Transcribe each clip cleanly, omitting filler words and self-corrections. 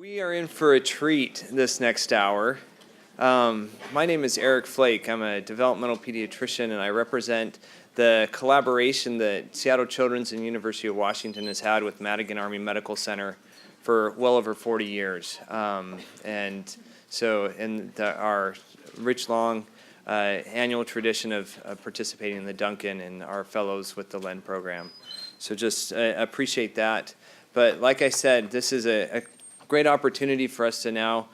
We are in for a treat this next hour. My name is Eric Flake. I'm a developmental pediatrician, and I represent the collaboration that Seattle Children's and University of Washington has had with Madigan Army Medical Center for well over 40 years. Our rich, long annual tradition of participating in the Duncan and our fellows with the LEN program. So just appreciate that. But like I said, this is a great opportunity for us to now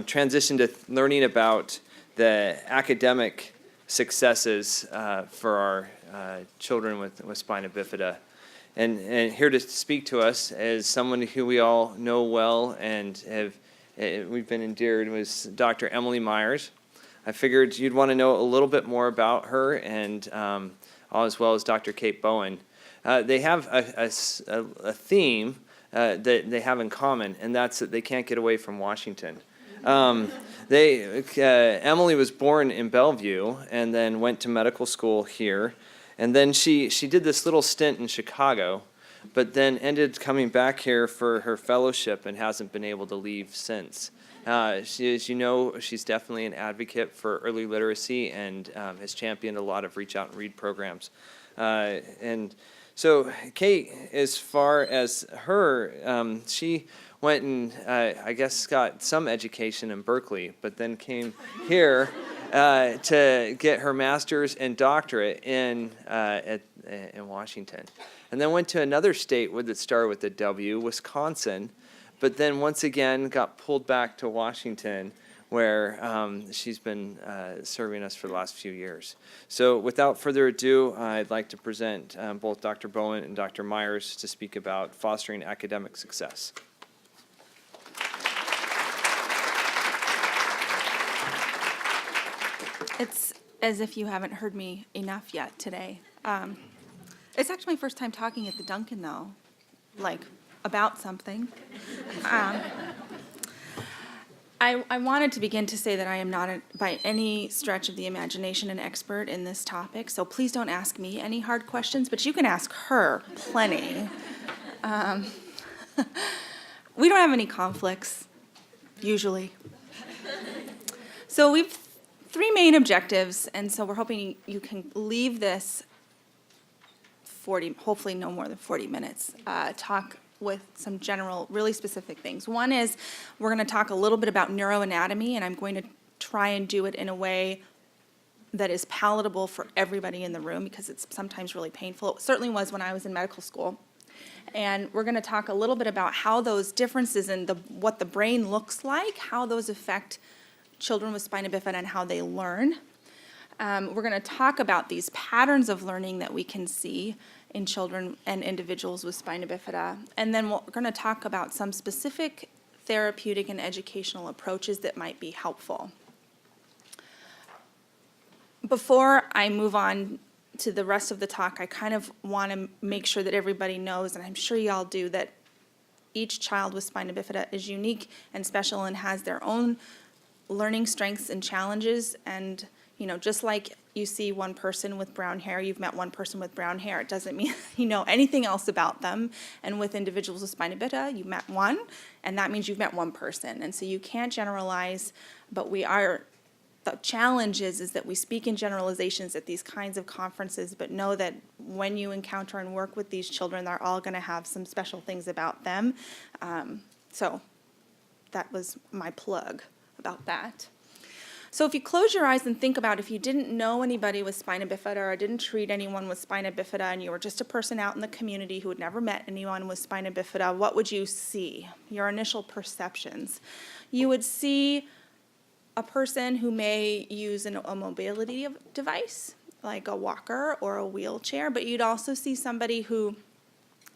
transition to learning about the academic successes for our children with spina bifida. And here to speak to us is someone who we all know well and we've been endeared, was Dr. Emily Myers. I figured you'd want to know a little bit more about her, and as well as Dr. Kate Bowen. They have a theme that they have in common, and that's that they can't get away from Washington. Emily was born in Bellevue and then went to medical school here, and then she did this little stint in Chicago, but then ended coming back here for her fellowship and hasn't been able to leave since. As you know, she's definitely an advocate for early literacy and has championed a lot of Reach Out and Read programs. So Kate, as far as her, she went and I guess got some education in Berkeley, but then came here to get her master's and doctorate in Washington. And then went to another state that started with a W, Wisconsin, but then once again got pulled back to Washington, where she's been serving us for the last few years. So without further ado, I'd like to present both Dr. Bowen and Dr. Myers to speak about fostering academic success. It's as if you haven't heard me enough yet today. It's actually my first time talking at the Duncan, though, like about something. I wanted to begin to say that I am not, by any stretch of the imagination, an expert in this topic, so please don't ask me any hard questions, but you can ask her plenty. We don't have any conflicts, usually. So we've three main objectives, and so we're hoping you can leave this hopefully no more than 40 minutes, talk with some general, really specific things. One is we're going to talk a little bit about neuroanatomy, and I'm going to try and do it in a way that is palatable for everybody in the room because it's sometimes really painful. It certainly was when I was in medical school. And we're going to talk a little bit about how those differences in what the brain looks like, how those affect children with spina bifida and how they learn. We're going to talk about these patterns of learning that we can see in children and individuals with spina bifida. And then we're going to talk about some specific therapeutic and educational approaches that might be helpful. Before I move on to the rest of the talk, I kind of want to make sure that everybody knows, and I'm sure y'all do, that each child with spina bifida is unique and special and has their own learning strengths and challenges. And just like you see one person with brown hair, you've met one person with brown hair. It doesn't mean you know anything else about them. And with individuals with spina bifida, you met one, and that means you've met one person. And so you can't generalize, but the challenge is that we speak in generalizations at these kinds of conferences, but know that when you encounter and work with these children, they're all going to have some special things about them. So that was my plug about that. So if you close your eyes and think about if you didn't know anybody with spina bifida or didn't treat anyone with spina bifida and you were just a person out in the community who had never met anyone with spina bifida, what would you see? Your initial perceptions. You would see a person who may use a mobility device, like a walker or a wheelchair, but you'd also see somebody who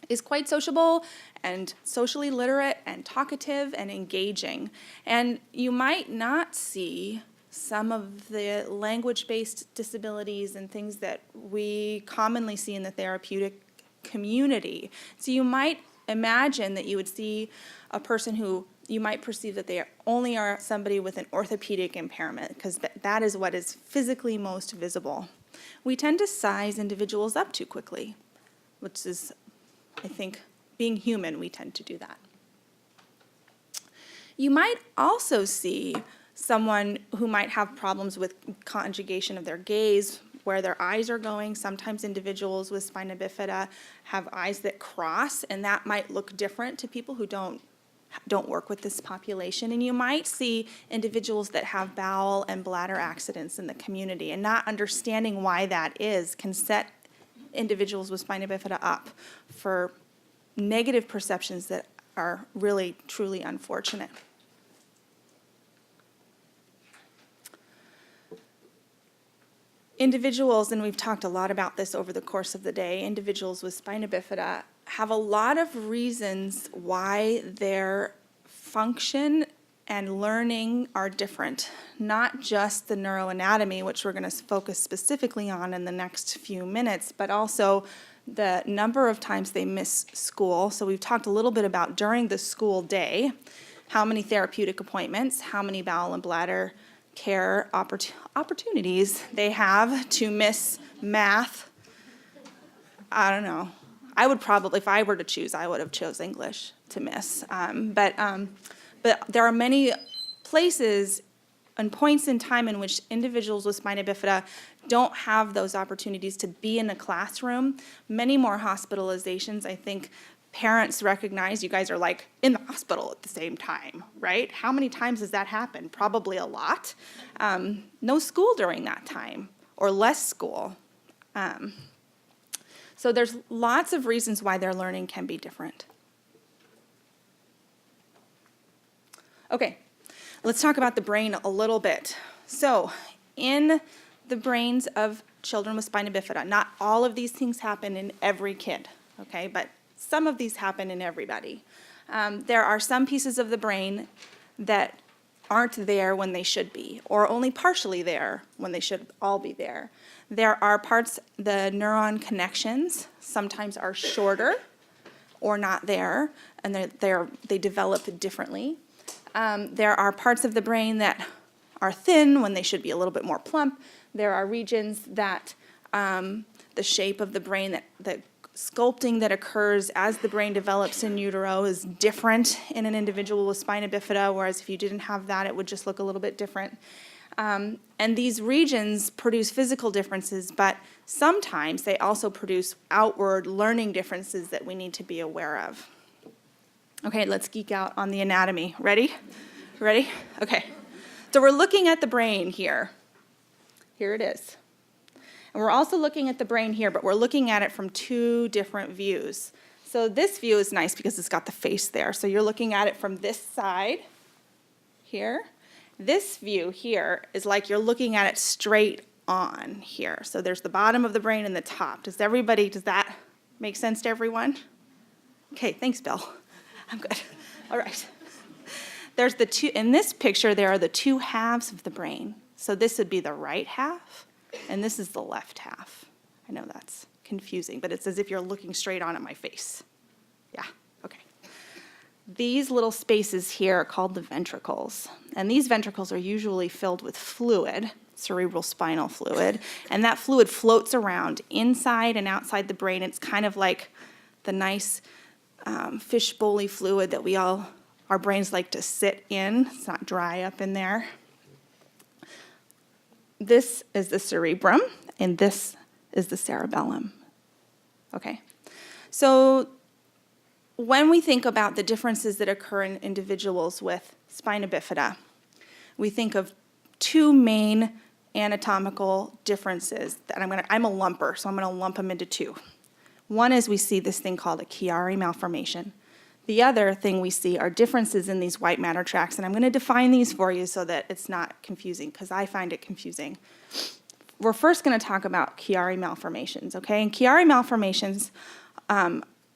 is quite sociable and socially literate and talkative and engaging. And you might not see some of the language-based disabilities and things that we commonly see in the therapeutic community. So you might imagine that you would see a person who you might perceive that they only are somebody with an orthopedic impairment, because that is what is physically most visible. We tend to size individuals up too quickly, which is, I think, being human, we tend to do that. You might also see someone who might have problems with conjugation of their gaze, where their eyes are going. Sometimes individuals with spina bifida have eyes that cross, and that might look different to people who don't work with this population. And you might see individuals that have bowel and bladder accidents in the community, and not understanding why that is can set individuals with spina bifida up for negative perceptions that are really, truly unfortunate. Individuals, and we've talked a lot about this over the course of the day, individuals with spina bifida have a lot of reasons why their function and learning are different. Not just the neuroanatomy, which we're going to focus specifically on in the next few minutes, but also the number of times they miss school. So we've talked a little bit about during the school day, how many therapeutic appointments, how many bowel and bladder care opportunities they have to miss math. I don't know. I would probably, if I were to choose, I would have chose English to miss. But there are many places and points in time in which individuals with spina bifida don't have those opportunities to be in a classroom. Many more hospitalizations. I think parents recognize you guys are like in the hospital at the same time, right? How many times does that happen? Probably a lot. No school during that time, or less school. So there's lots of reasons why their learning can be different. Okay, let's talk about the brain a little bit. So in the brains of children with spina bifida, not all of these things happen in every kid, okay, but some of these happen in everybody. There are some pieces of the brain that aren't there when they should be, or only partially there when they should all be there. There are parts, the neuron connections sometimes are shorter or not there, and they develop differently. There are parts of the brain that are thin when they should be a little bit more plump. There are regions that the shape of the brain, that sculpting that occurs as the brain develops in utero is different in an individual with spina bifida, whereas if you didn't have that, it would just look a little bit different. And these regions produce physical differences, but sometimes they also produce outward learning differences that we need to be aware of. Okay, let's geek out on the anatomy. Ready? Ready? Okay. So we're looking at the brain here. Here it is. And we're also looking at the brain here, but we're looking at it from two different views. So this view is nice because it's got the face there. So you're looking at it from this side here. This view here is like you're looking at it straight on here. So there's the bottom of the brain and the top. Does that make sense to everyone? Okay, thanks, Bill. I'm good. All right. There's the two, in this picture, there are the two halves of the brain. So this would be the right half, and this is the left half. I know that's confusing, but it's as if you're looking straight on at my face. Yeah, okay. These little spaces here are called the ventricles, and these ventricles are usually filled with fluid, cerebral spinal fluid, and that fluid floats around inside and outside the brain. It's kind of like the nice fishbowl-y fluid that our brains like to sit in. It's not dry up in there. This is the cerebrum, and this is the cerebellum. Okay, so when we think about the differences that occur in individuals with spina bifida, we think of two main anatomical differences that I'm a lumper, so I'm going to lump them into two. One is we see this thing called a Chiari malformation. The other thing we see are differences in these white matter tracts, and I'm going to define these for you so that it's not confusing, because I find it confusing. We're first going to talk about Chiari malformations, okay? And Chiari malformations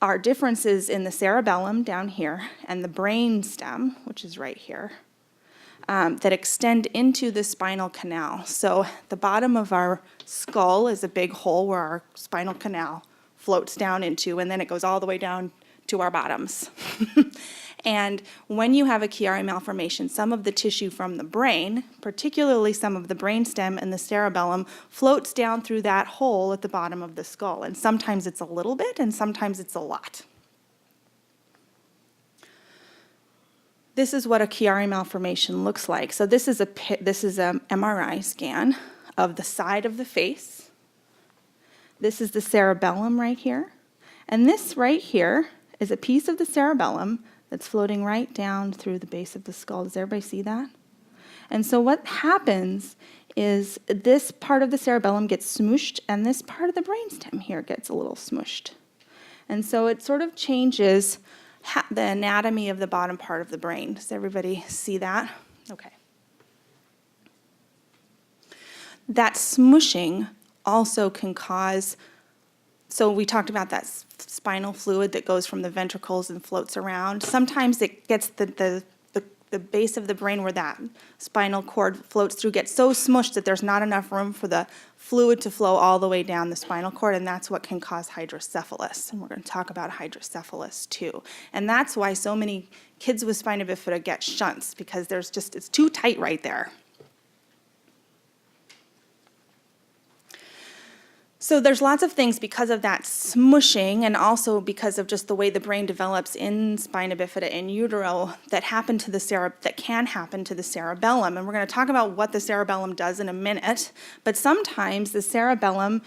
are differences in the cerebellum down here and the brain stem, which is right here, that extend into the spinal canal. So the bottom of our skull is a big hole where our spinal canal floats down into, and then it goes all the way down to our bottoms. And when you have a Chiari malformation, some of the tissue from the brain, particularly some of the brainstem and the cerebellum, floats down through that hole at the bottom of the skull. And sometimes it's a little bit, and sometimes it's a lot. this is what a Chiari malformation looks like. So this is a MRI scan of the side of the face. This is the cerebellum right here. And this right here is a piece of the cerebellum that's floating right down through the base of the skull. Does everybody see that? And so what happens is this part of the cerebellum gets smooshed, and this part of the brainstem here gets a little smooshed. And so it sort of changes the anatomy of the bottom part of the brain. Does everybody see that? Okay. That smushing also can cause, so we talked about that spinal fluid that goes from the ventricles and floats around. Sometimes it gets the base of the brain where that spinal cord floats through gets so smushed that there's not enough room for the fluid to flow all the way down the spinal cord, and that's what can cause hydrocephalus. And we're going to talk about hydrocephalus too. And that's why so many kids with spina bifida get shunts, because it's too tight right there. So there's lots of things because of that smushing, and also because of just the way the brain develops in spina bifida in utero that can happen to the cerebellum. And we're going to talk about what the cerebellum does in a minute. But sometimes the cerebellum,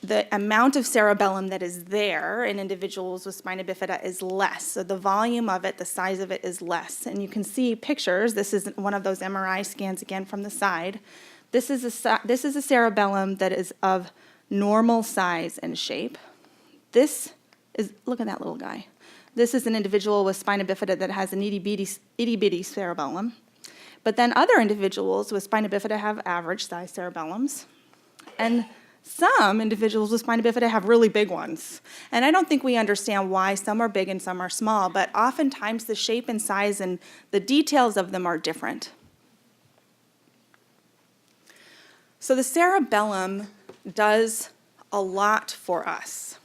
the amount of cerebellum that is there in individuals with spina bifida is less. So the volume of it, the size of it is less. And you can see pictures. This is one of those MRI scans again from the side. This is a cerebellum that is of normal size and shape. Look at that little guy. This is an individual with spina bifida that has an itty-bitty cerebellum. But then other individuals with spina bifida have average size cerebellums. And some individuals with spina bifida have really big ones. And I don't think we understand why some are big and some are small, but oftentimes the shape and size and the details of them are different. So the cerebellum does a lot for us.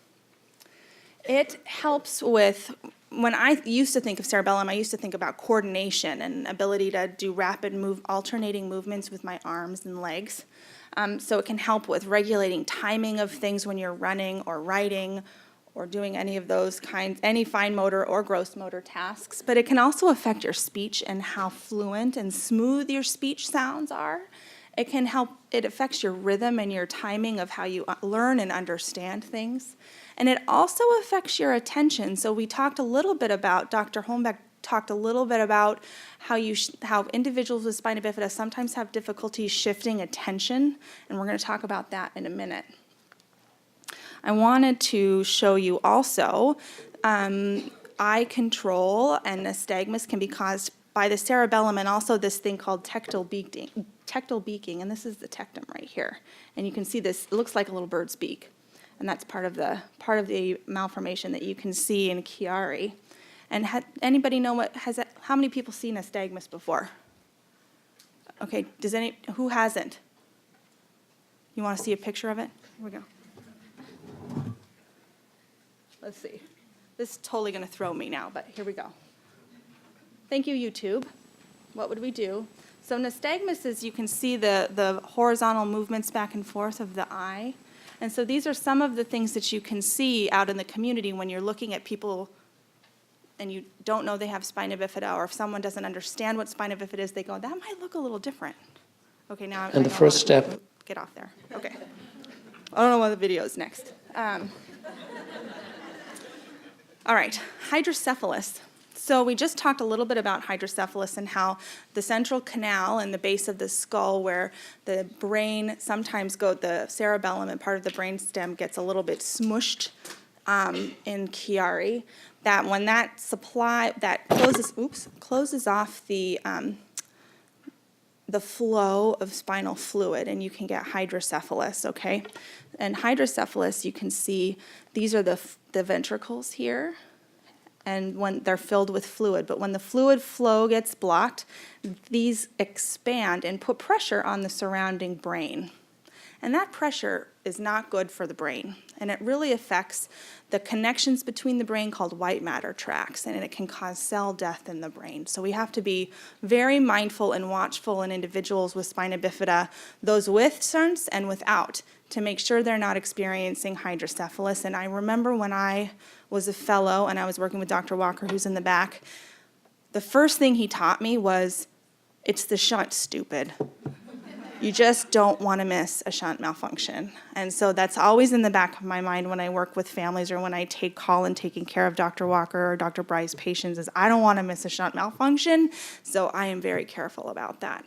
It helps with, when I used to think of cerebellum, I used to think about coordination and ability to do rapid alternating movements with my arms and legs. So it can help with regulating timing of things when you're running or writing or doing any of those kinds, any fine motor or gross motor tasks. But it can also affect your speech and how fluent and smooth your speech sounds are. It affects your rhythm and your timing of how you learn and understand things. And it also affects your attention. So we talked a little bit about, Dr. Holmbeck talked a little bit about how individuals with spina bifida sometimes have difficulty shifting attention, and we're going to talk about that in a minute. I wanted to show you also eye control and nystagmus can be caused by the cerebellum and also this thing called tectal beaking, and this is the tectum right here. And you can see this, it looks like a little bird's beak. And that's part of the malformation that you can see in Chiari. And anybody know how many people seen nystagmus before? Okay, who hasn't? You want to see a picture of it? Here we go. Let's see. This is totally going to throw me now, but here we go. Thank you, YouTube. What would we do? So nystagmus is, you can see the horizontal movements back and forth of the eye. And so these are some of the things that you can see out in the community when you're looking at people and you don't know they have spina bifida, or if someone doesn't understand what spina bifida is, they go, that might look a little different. Okay, now And the first step. Get off there. Okay. I don't know what the video is next. All right, hydrocephalus. So we just talked a little bit about hydrocephalus and how the central canal and the base of the skull, where the brain sometimes the cerebellum and part of the brainstem gets a little bit smushed in Chiari, that when that closes off the flow of spinal fluid, and you can get hydrocephalus, okay? And hydrocephalus, you can see, these are the ventricles here, and when they're filled with fluid. But when the fluid flow gets blocked, these expand and put pressure on the surrounding brain. And that pressure is not good for the brain. And it really affects the connections between the brain called white matter tracts, and it can cause cell death in the brain. So we have to be very mindful and watchful in individuals with spina bifida, those with shunts and without, to make sure they're not experiencing hydrocephalus. And I remember when I was a fellow and I was working with Dr. Walker, who's in the back, the first thing he taught me was, it's the shunt, stupid. You just don't want to miss a shunt malfunction. And so that's always in the back of my mind when I work with families or when I take call and taking care of Dr. Walker or Dr. Bry's patients is I don't want to miss a shunt malfunction, so I am very careful about that.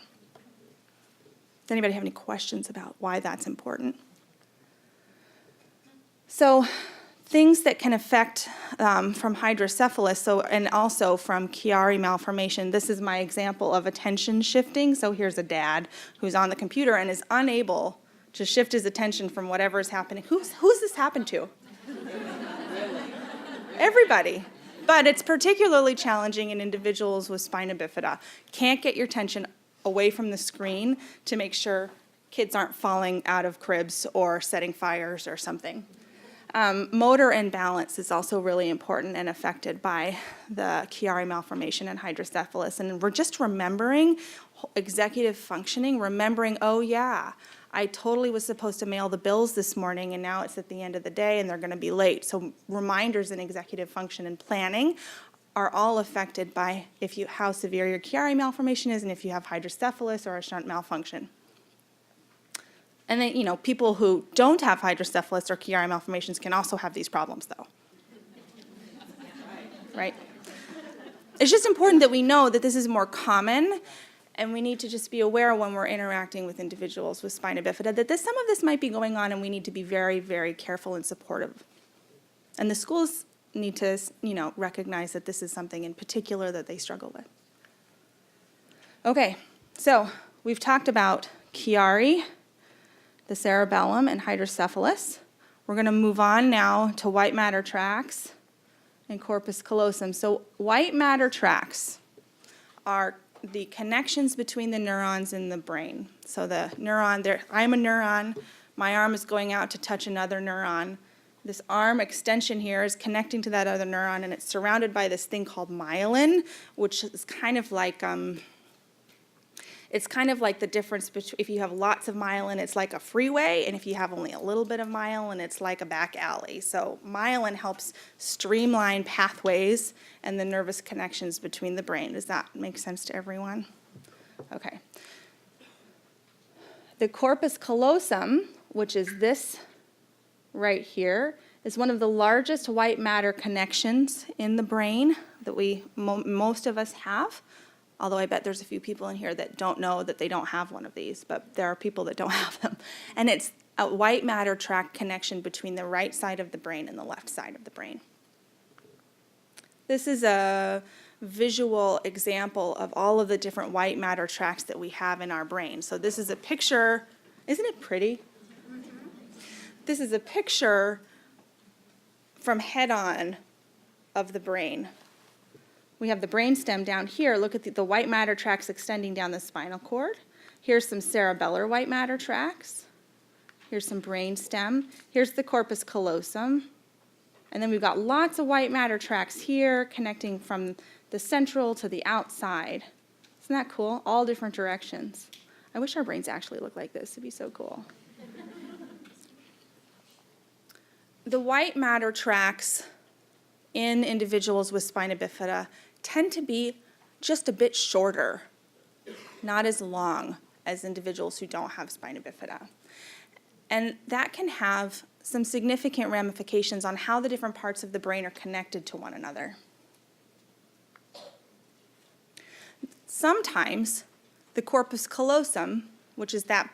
Does anybody have any questions about why that's important? So things that can affect from hydrocephalus, and also from Chiari malformation. This is my example of attention shifting. So here's a dad who's on the computer and is unable to shift his attention from whatever is happening. Who's this happened to? Everybody. But it's particularly challenging in individuals with spina bifida. Can't get your attention away from the screen to make sure kids aren't falling out of cribs or setting fires or something. Motor and balance is also really important and affected by the Chiari malformation and hydrocephalus. And we're just remembering executive functioning, remembering, oh yeah, I totally was supposed to mail the bills this morning and now it's at the end of the day and they're going to be late. So reminders in executive function and planning are all affected by how severe your Chiari malformation is and if you have hydrocephalus or a shunt malfunction. And then, people who don't have hydrocephalus or Chiari malformations can also have these problems, though. Right? It's just important that we know that this is more common, and we need to just be aware when we're interacting with individuals with spina bifida that some of this might be going on, and we need to be very, very careful and supportive. And the schools need to, recognize that this is something in particular that they struggle with. Okay, so we've talked about Chiari, the cerebellum, and hydrocephalus. We're going to move on now to white matter tracts and corpus callosum. So white matter tracts are the connections between the neurons in the brain. So the neuron, I'm a neuron, my arm is going out to touch another neuron. This arm extension here is connecting to that other neuron, and it's surrounded by this thing called myelin, which is kind of like the difference between if you have lots of myelin, it's like a freeway, and if you have only a little bit of myelin, it's like a back alley. So myelin helps streamline pathways and the nervous connections between the brain. Does that make sense to everyone? Okay. The corpus callosum, which is this right here, is one of the largest white matter connections in the brain that most of us have. Although I bet there's a few people in here that don't know that they don't have one of these, but there are people that don't have them. And it's a white matter tract connection between the right side of the brain and the left side of the brain. This is a visual example of all of the different white matter tracts that we have in our brain. So this is a picture. Isn't it pretty? This is a picture from head-on of the brain. We have the brainstem down here. Look at the white matter tracts extending down the spinal cord. Here's some cerebellar white matter tracts. Here's some brainstem. Here's the corpus callosum. And then we've got lots of white matter tracts here connecting from the central to the outside. Isn't that cool? All different directions. I wish our brains actually looked like this. It'd be so cool. The white matter tracts in individuals with spina bifida tend to be just a bit shorter, not as long as individuals who don't have spina bifida. And that can have some significant ramifications on how the different parts of the brain are connected to one another. Sometimes the corpus callosum, which is that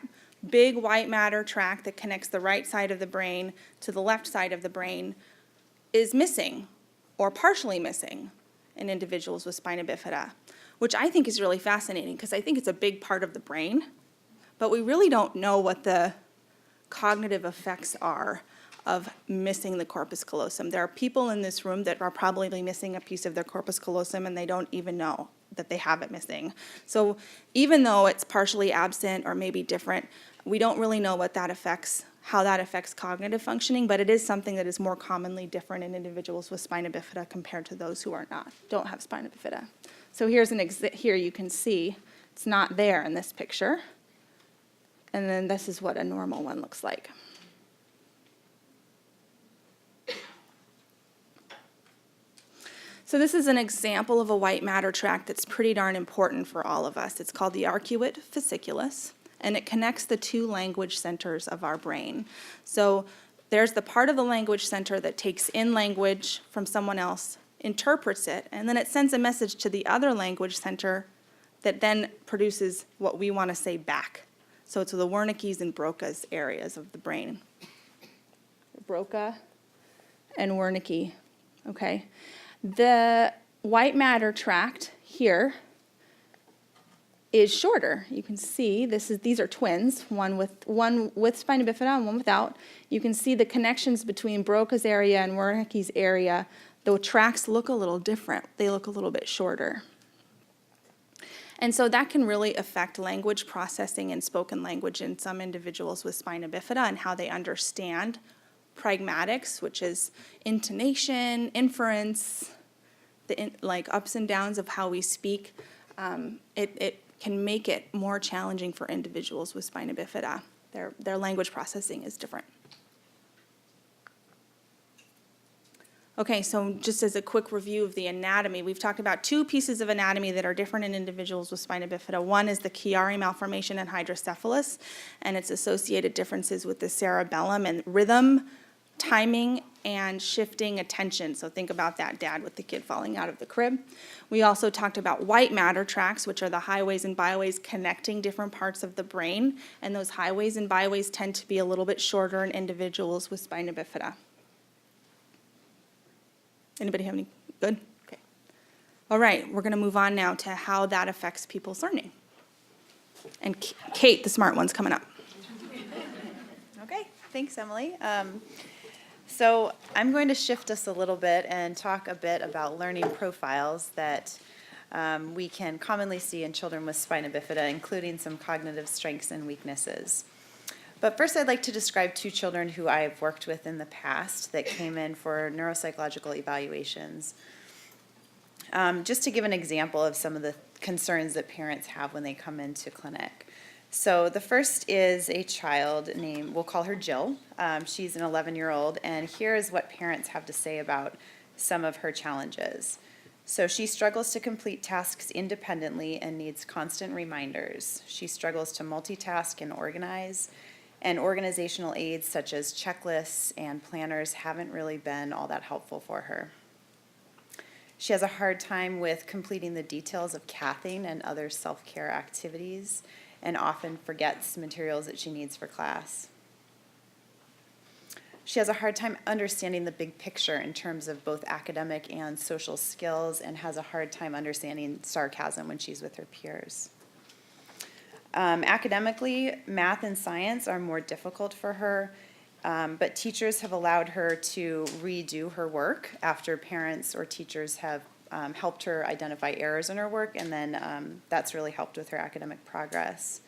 big white matter tract that connects the right side of the brain to the left side of the brain, is missing or partially missing in individuals with spina bifida, which I think is really fascinating because I think it's a big part of the brain, but we really don't know what the cognitive effects are of missing the corpus callosum. There are people in this room that are probably missing a piece of their corpus callosum and they don't even know that they have it missing. So even though it's partially absent or maybe different, we don't really know how that affects cognitive functioning, but it is something that is more commonly different in individuals with spina bifida compared to those who don't have spina bifida. So here you can see it's not there in this picture. And then this is what a normal one looks like. So this is an example of a white matter tract that's pretty darn important for all of us. It's called the arcuate fasciculus, and it connects the two language centers of our brain. So there's the part of the language center that takes in language from someone else, interprets it, and then it sends a message to the other language center that then produces what we want to say back. So it's the Wernicke's and Broca's areas of the brain. Broca and Wernicke, okay? The white matter tract here is shorter. You can see these are twins, one with spina bifida and one without. You can see the connections between Broca's area and Wernicke's area. The tracts look a little different. They look a little bit shorter. And so that can really affect language processing and spoken language in some individuals with spina bifida and how they understand pragmatics, which is intonation, inference, like ups and downs of how we speak. It can make it more challenging for individuals with spina bifida. Their language processing is different. Okay, so just as a quick review of the anatomy, we've talked about two pieces of anatomy that are different in individuals with spina bifida. One is the Chiari malformation and hydrocephalus, and its associated differences with the cerebellum and rhythm, timing, and shifting attention. So think about that dad with the kid falling out of the crib. We also talked about white matter tracts, which are the highways and byways connecting different parts of the brain, and those highways and byways tend to be a little bit shorter in individuals with spina bifida. Anybody have any? Good? Okay. All right, we're going to move on now to how that affects people's learning. And Kate, the smart one's coming up. Okay, thanks, Emily. So I'm going to shift us a little bit and talk a bit about learning profiles that we can commonly see in children with spina bifida, including some cognitive strengths and weaknesses. But first, I'd like to describe two children who I've worked with in the past that came in for neuropsychological evaluations. Just to give an example of some of the concerns that parents have when they come into clinic. So the first is a child named, we'll call her Jill. She's an 11-year-old, and here is what parents have to say about some of her challenges. So she struggles to complete tasks independently and needs constant reminders. She struggles to multitask and organize. And organizational aids such as checklists and planners haven't really been all that helpful for her. She has a hard time with completing the details of cathing and other self-care activities, and often forgets materials that she needs for class. She has a hard time understanding the big picture in terms of both academic and social skills, and has a hard time understanding sarcasm when she's with her peers. Academically, math and science are more difficult for her, but teachers have allowed her to redo her work after parents or teachers have helped her identify errors in her work, and then that's really helped with her academic progress.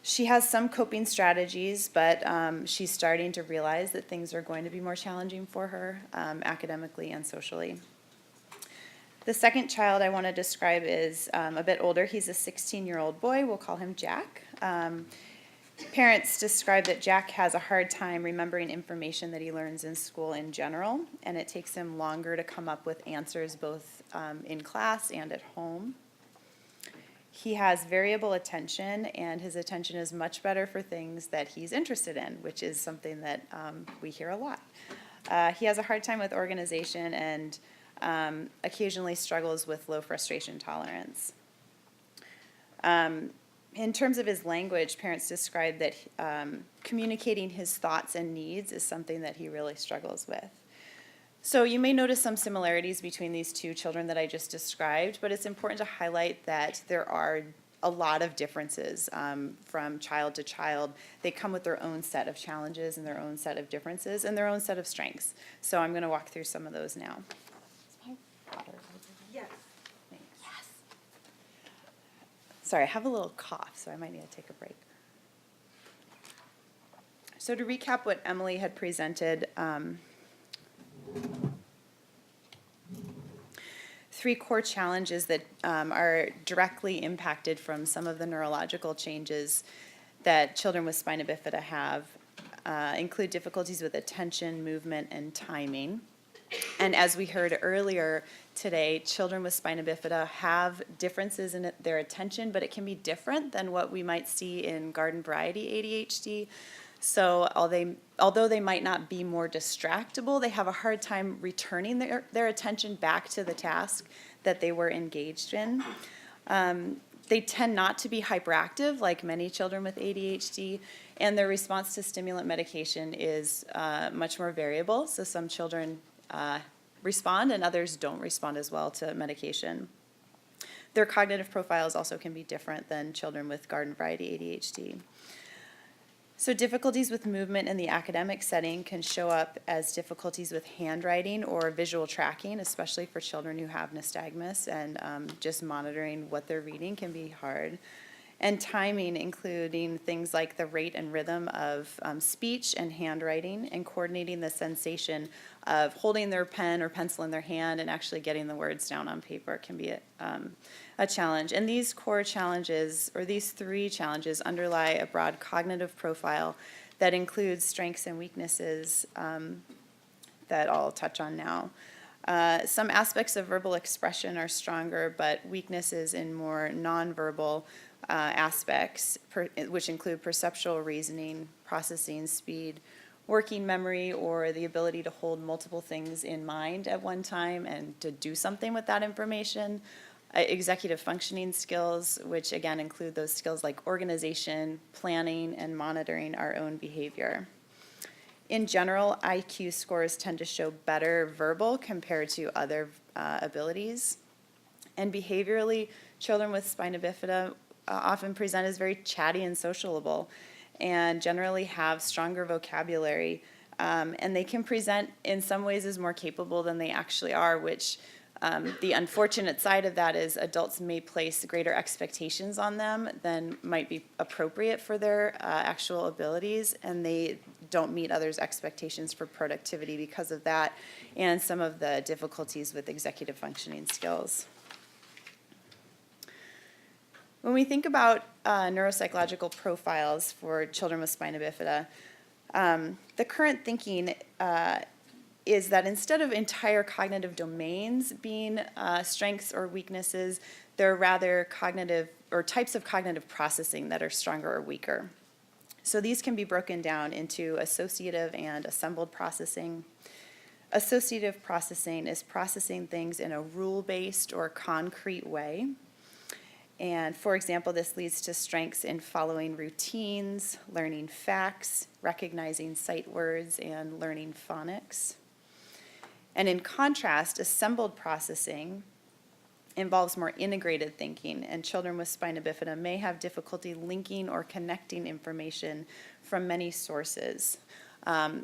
She has some coping strategies, but she's starting to realize that things are going to be more challenging for her academically and socially. The second child I want to describe is a bit older. He's a 16-year-old boy. We'll call him Jack. Parents describe that Jack has a hard time remembering information that he learns in school in general, and it takes him longer to come up with answers both in class and at home. He has variable attention, and his attention is much better for things that he's interested in, which is something that we hear a lot. He has a hard time with organization and occasionally struggles with low frustration tolerance. In terms of his language, parents describe that communicating his thoughts and needs is something that he really struggles with. So you may notice some similarities between these two children that I just described, but it's important to highlight that there are a lot of differences from child to child. They come with their own set of challenges and their own set of differences and their own set of strengths. So I'm going to walk through some of those now. Yes. Thanks. Yes. Sorry, I have a little cough, so I might need to take a break. So to recap what Emily had presented, 3 core challenges that are directly impacted from some of the neurological changes that children with spina bifida have include difficulties with attention, movement, and timing. And as we heard earlier today, children with spina bifida have differences in their attention, but it can be different than what we might see in garden variety ADHD. So although they might not be more distractible, they have a hard time returning their attention back to the task that they were engaged in. They tend not to be hyperactive like many children with ADHD, and their response to stimulant medication is much more variable. So some children respond and others don't respond as well to medication. Their cognitive profiles also can be different than children with garden variety ADHD. So difficulties with movement in the academic setting can show up as difficulties with handwriting or visual tracking, especially for children who have nystagmus, and just monitoring what they're reading can be hard. And timing, including things like the rate and rhythm of speech and handwriting, and coordinating the sensation of holding their pen or pencil in their hand and actually getting the words down on paper can be a challenge. And these core challenges, or these three challenges, underlie a broad cognitive profile that includes strengths and weaknesses that I'll touch on now. Some aspects of verbal expression are stronger, but weaknesses in more nonverbal aspects, which include perceptual reasoning, processing speed, working memory, or the ability to hold multiple things in mind at one time and to do something with that information. Executive functioning skills, which again include those skills like organization, planning, and monitoring our own behavior. In general, IQ scores tend to show better verbal compared to other abilities. And behaviorally, children with spina bifida often present as very chatty and sociable, and generally have stronger vocabulary. And they can present in some ways as more capable than they actually are, which the unfortunate side of that is adults may place greater expectations on them than might be appropriate for their actual abilities, and they don't meet others' expectations for productivity because of that, and some of the difficulties with executive functioning skills. When we think about neuropsychological profiles for children with spina bifida, the current thinking is that instead of entire cognitive domains being strengths or weaknesses, there are rather cognitive or types of cognitive processing that are stronger or weaker. So these can be broken down into associative and assembled processing. Associative processing is processing things in a rule-based or concrete way. And for example, this leads to strengths in following routines, learning facts, recognizing sight words, and learning phonics. And in contrast, assembled processing involves more integrated thinking, and children with spina bifida may have difficulty linking or connecting information from many sources.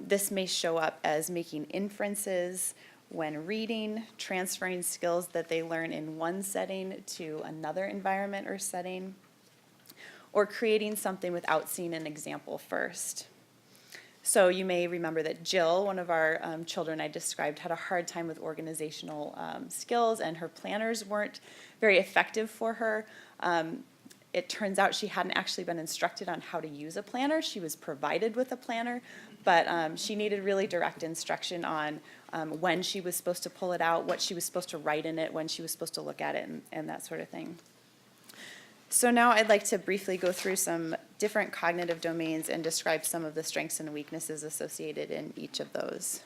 This may show up as making inferences when reading, transferring skills that they learn in one setting to another environment or setting, or creating something without seeing an example first. So you may remember that Jill, one of our children I described, had a hard time with organizational skills, and her planners weren't very effective for her. It turns out she hadn't actually been instructed on how to use a planner. She was provided with a planner, but she needed really direct instruction on when she was supposed to pull it out, what she was supposed to write in it, when she was supposed to look at it, and that sort of thing. So now I'd like to briefly go through some different cognitive domains and describe some of the strengths and weaknesses associated in each of those.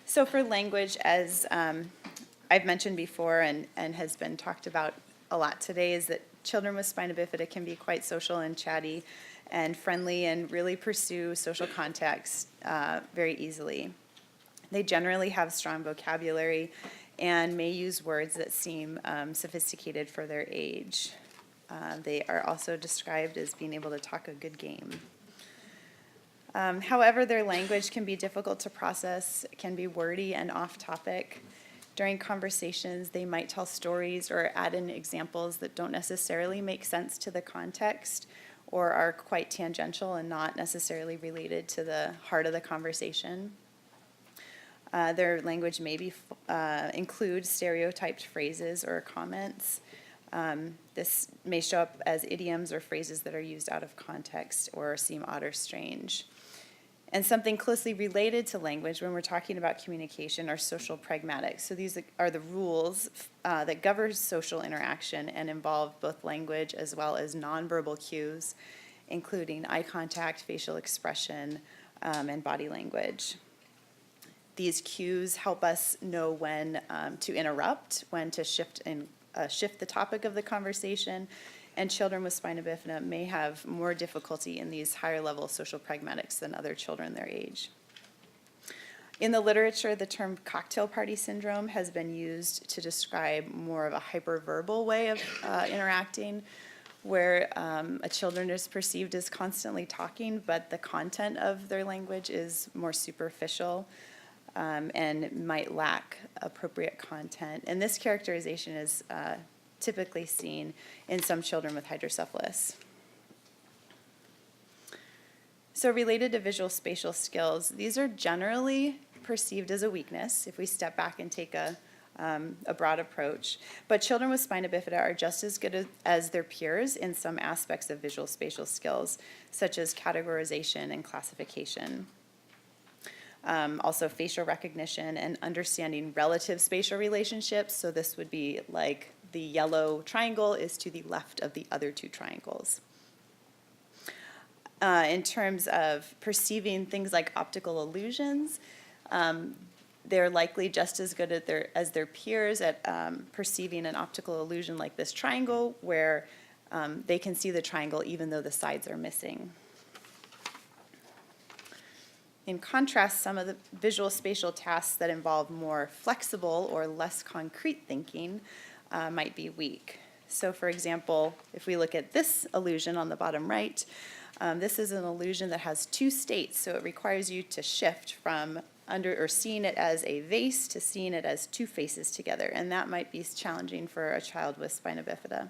So for language, as I've mentioned before and has been talked about a lot today, is that children with spina bifida can be quite social and chatty and friendly and really pursue social contacts very easily. They generally have strong vocabulary and may use words that seem sophisticated for their age. They are also described as being able to talk a good game. However, their language can be difficult to process, can be wordy and off-topic. During conversations, they might tell stories or add in examples that don't necessarily make sense to the context or are quite tangential and not necessarily related to the heart of the conversation. Their language may include stereotyped phrases or comments. This may show up as idioms or phrases that are used out of context or seem odd or strange. And something closely related to language when we're talking about communication are social pragmatics. So these are the rules that govern social interaction and involve both language as well as nonverbal cues, including eye contact, facial expression, and body language. These cues help us know when to interrupt, when to shift the topic of the conversation, and children with spina bifida may have more difficulty in these higher level social pragmatics than other children their age. In the literature, the term cocktail party syndrome has been used to describe more of a hyperverbal way of interacting, where a children is perceived as constantly talking, but the content of their language is more superficial and might lack appropriate content. And this characterization is typically seen in some children with hydrocephalus. So related to visual spatial skills, these are generally perceived as a weakness if we step back and take a broad approach. But children with spina bifida are just as good as their peers in some aspects of visual spatial skills, such as categorization and classification. Also facial recognition and understanding relative spatial relationships. So this would be like the yellow triangle is to the left of the other two triangles. In terms of perceiving things like optical illusions, they're likely just as good as their peers at perceiving an optical illusion like this triangle, where they can see the triangle even though the sides are missing. In contrast, some of the visual spatial tasks that involve more flexible or less concrete thinking might be weak. So for example, if we look at this illusion on the bottom right, this is an illusion that has two states, so it requires you to shift from seeing it as a vase to seeing it as two faces together, and that might be challenging for a child with spina bifida.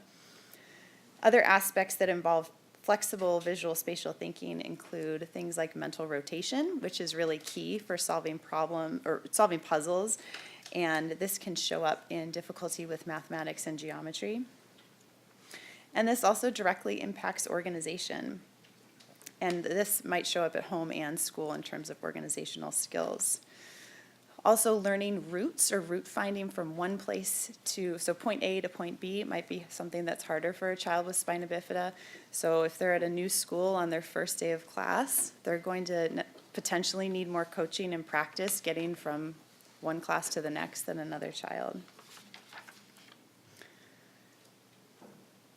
Other aspects that involve flexible visual spatial thinking include things like mental rotation, which is really key for solving puzzles, and this can show up in difficulty with mathematics and geometry. And this also directly impacts organization. And this might show up at home and school in terms of organizational skills. Also, learning routes or route finding from one place so point A to point B might be something that's harder for a child with spina bifida. So if they're at a new school on their first day of class, they're going to potentially need more coaching and practice getting from one class to the next than another child.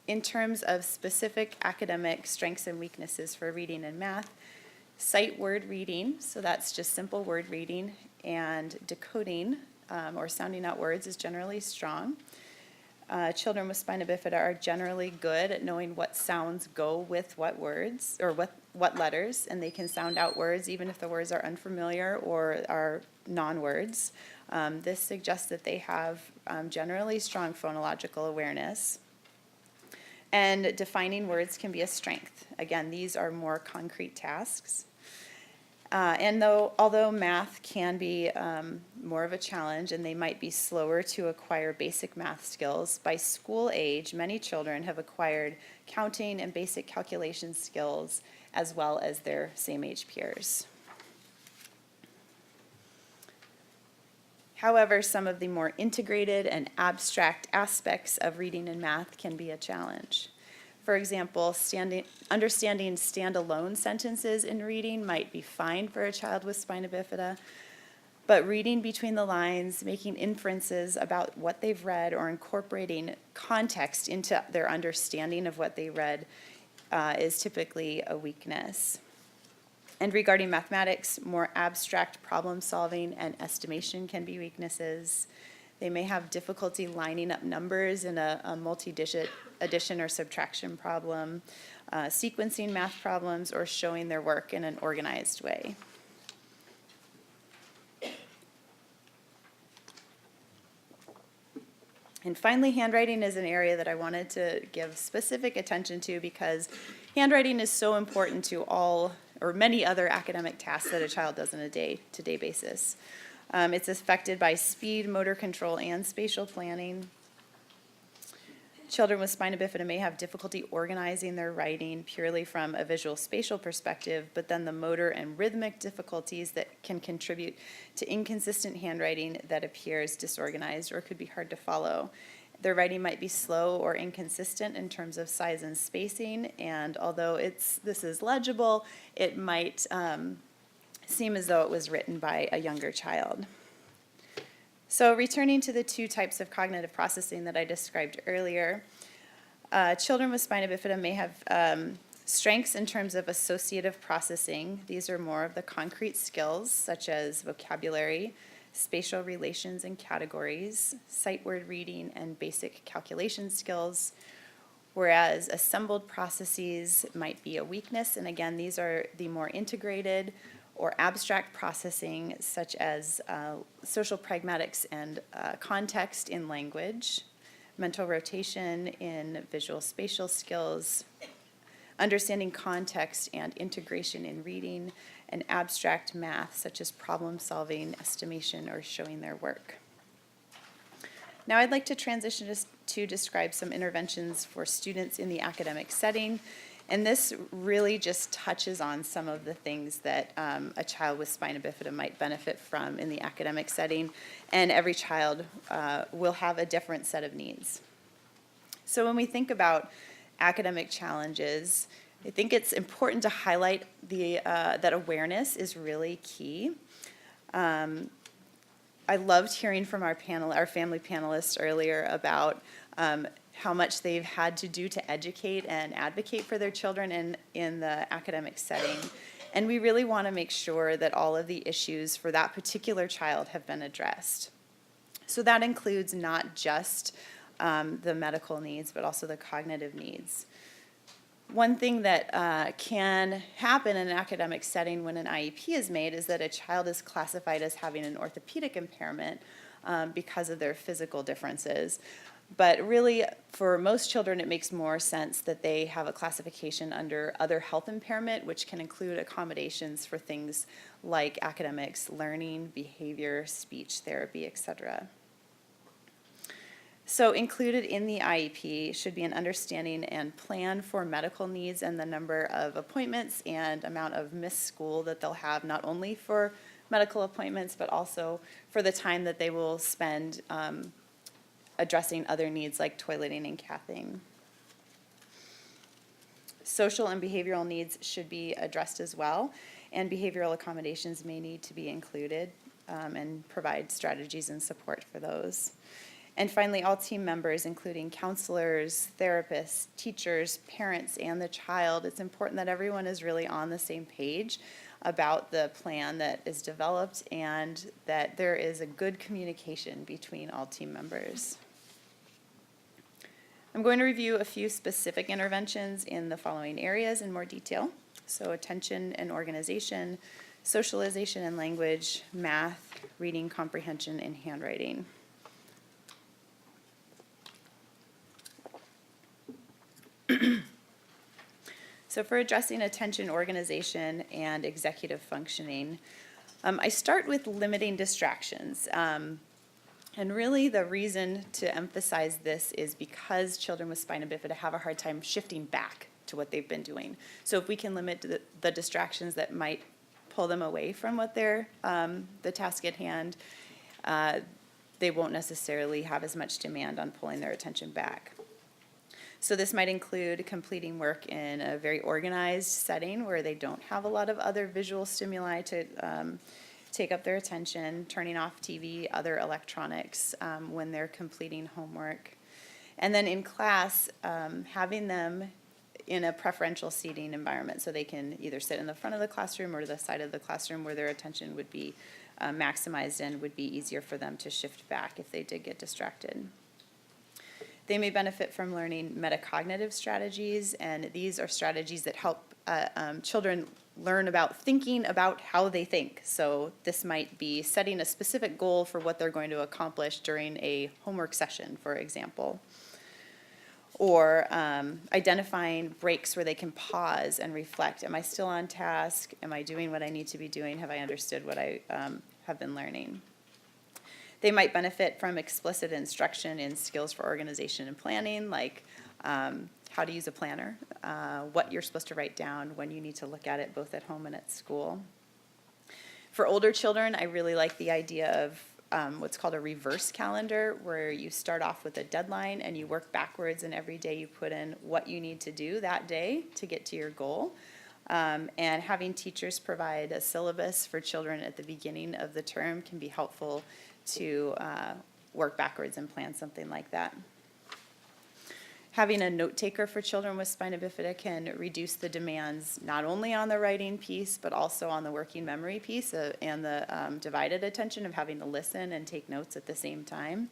In terms of specific academic strengths and weaknesses for reading and math, sight word reading, so that's just simple word reading, and decoding or sounding out words is generally strong. Children with spina bifida are generally good at knowing what sounds go with what words or what letters, and they can sound out words even if the words are unfamiliar or are non-words. This suggests that they have generally strong phonological awareness. And defining words can be a strength. Again, these are more concrete tasks. And although math can be more of a challenge and they might be slower to acquire basic math skills, by school age, many children have acquired counting and basic calculation skills as well as their same age peers. However, some of the more integrated and abstract aspects of reading and math can be a challenge. For example, understanding standalone sentences in reading might be fine for a child with spina bifida, but reading between the lines, making inferences about what they've read, or incorporating context into their understanding of what they read is typically a weakness. And regarding mathematics, more abstract problem solving and estimation can be weaknesses. They may have difficulty lining up numbers in a multi-digit addition or subtraction problem, sequencing math problems, or showing their work in an organized way. And finally, handwriting is an area that I wanted to give specific attention to because handwriting is so important to all or many other academic tasks that a child does on a day-to-day basis. It's affected by speed, motor control, and spatial planning. Children with spina bifida may have difficulty organizing their writing purely from a visual spatial perspective, but then the motor and rhythmic difficulties that can contribute to inconsistent handwriting that appears disorganized or could be hard to follow. Their writing might be slow or inconsistent in terms of size and spacing, and although this is legible, it might seem as though it was written by a younger child. So returning to the two types of cognitive processing that I described earlier, children with spina bifida may have strengths in terms of associative processing. These are more of the concrete skills, such as vocabulary, spatial relations and categories, sight word reading, and basic calculation skills, whereas assembled processes might be a weakness. And again, these are the more integrated or abstract processing, such as social pragmatics and context in language, mental rotation in visual spatial skills, understanding context and integration in reading, and abstract math, such as problem solving, estimation, or showing their work. Now I'd like to transition to describe some interventions for students in the academic setting. And this really just touches on some of the things that a child with spina bifida might benefit from in the academic setting, and every child will have a different set of needs. So when we think about academic challenges, I think it's important to highlight that awareness is really key. I loved hearing from our family panelists earlier about how much they've had to do to educate and advocate for their children in the academic setting. And we really want to make sure that all of the issues for that particular child have been addressed. So that includes not just the medical needs, but also the cognitive needs. One thing that can happen in an academic setting when an IEP is made is that a child is classified as having an orthopedic impairment because of their physical differences. But really, for most children, it makes more sense that they have a classification under other health impairment, which can include accommodations for things like academics, learning, behavior, speech therapy, etc. So included in the IEP should be an understanding and plan for medical needs and the number of appointments and amount of missed school that they'll have, not only for medical appointments, but also for the time that they will spend addressing other needs like toileting and cathing. Social and behavioral needs should be addressed as well, and behavioral accommodations may need to be included and provide strategies and support for those. And finally, all team members, including counselors, therapists, teachers, parents, and the child, it's important that everyone is really on the same page about the plan that is developed and that there is a good communication between all team members. I'm going to review a few specific interventions in the following areas in more detail. So attention and organization, socialization and language, math, reading comprehension, and handwriting. So for addressing attention, organization, and executive functioning, I start with limiting distractions. And really the reason to emphasize this is because children with spina bifida have a hard time shifting back to what they've been doing. So if we can limit the distractions that might pull them away from what they're, the task at hand, they won't necessarily have as much demand on pulling their attention back. So this might include completing work in a very organized setting where they don't have a lot of other visual stimuli to take up their attention, turning off TV, other electronics when they're completing homework. And then in class, having them in a preferential seating environment so they can either sit in the front of the classroom or the side of the classroom where their attention would be maximized and would be easier for them to shift back if they did get distracted. They may benefit from learning metacognitive strategies, and these are strategies that help children learn about thinking about how they think. So this might be setting a specific goal for what they're going to accomplish during a homework session, for example. Or identifying breaks where they can pause and reflect. Am I still on task? Am I doing what I need to be doing? Have I understood what I have been learning? They might benefit from explicit instruction in skills for organization and planning, like how to use a planner, what you're supposed to write down, when you need to look at it both at home and at school. For older children, I really like the idea of what's called a reverse calendar, where you start off with a deadline and you work backwards, and every day you put in what you need to do that day to get to your goal. And having teachers provide a syllabus for children at the beginning of the term can be helpful to work backwards and plan something like that. Having a note taker for children with spina bifida can reduce the demands not only on the writing piece, but also on the working memory piece and the divided attention of having to listen and take notes at the same time.